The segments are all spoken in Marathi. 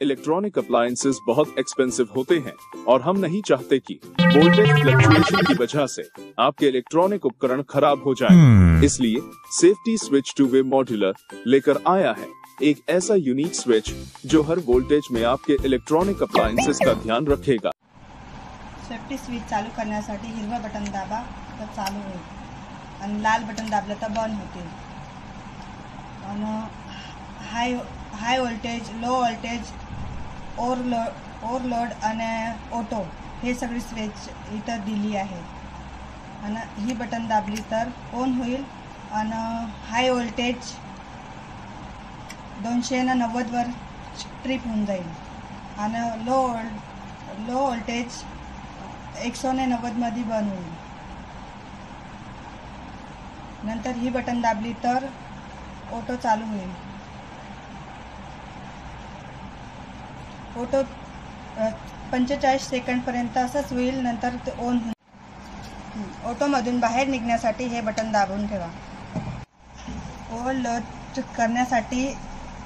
इलेक्ट्रॉनिक अप्लायंसेस बहुत एक्सपेंसिव होते हैं और हम नहीं चाहते कि वोल्टेज फ्लक्चुएशन की वजह से आपके इलेक्ट्रॉनिक उपकरण खराब हो जाएं। इसलिए safety switch two way modular लेकर आया है एक ऐसा यूनिक स्विच जो हर वोल्टेज में आपके इलेक्ट्रॉनिक अप्लायंसेस का ध्यान रखेगा। सेफ्टी स्विच चालू करण्यासाठी हिरवा बटन दाबा तर चालू होईल आणि लाल बटन दाबलं तर बंद होतील। आणि high voltage, low voltage, overload आणि ऑटो हे सगळी स्विच इथं दिली आहे। आणि ही बटन दाबली तर ऑन होईल आणि हाय व्होल्टेज 290 वर ट्रिप होऊन जाईल आणि लो व्होल्टेज 190 मध्ये बंद होईल। नंतर ही बटन दाबली तर ऑटो चालू होईल। ऑटो 45 सेकंड पर्यंत असंच होईल, नंतर ते ऑन होईल। ऑटो मधून बाहेर निघण्यासाठी हे बटन दाबून ठेवा। ओव्हरलोड करण्यासाठी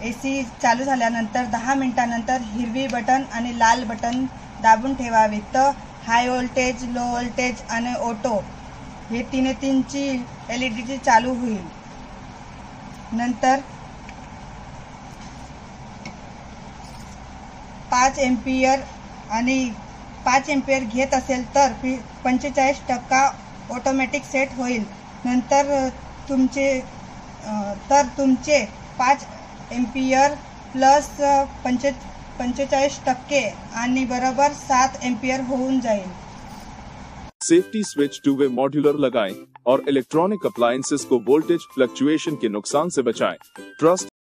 एसी चालू झाल्यानंतर 10 मिनिटांनंतर हिरवी बटन आणि लाल बटन दाबून ठेवावे तर हाय व्होल्टेज, लो व्होल्टेज आणि ऑटो हे तीनची LED चालू होईल। नंतर 5 एम्पियर आणि 5 एम्पियर घेत असेल तर 45% ऑटोमॅटिक सेट होईल। नंतर तुमचे 5 एम्पियर प्लस 45% आणि बरोबर 7 एम्पियर होऊन जाईल। Safety switch two way modular लगाएं और इलेक्ट्रॉनिक अप्लायंसेस को वोल्टेज फ्लक्चुएशन के नुकसान से बचाएं। ट्रस्ट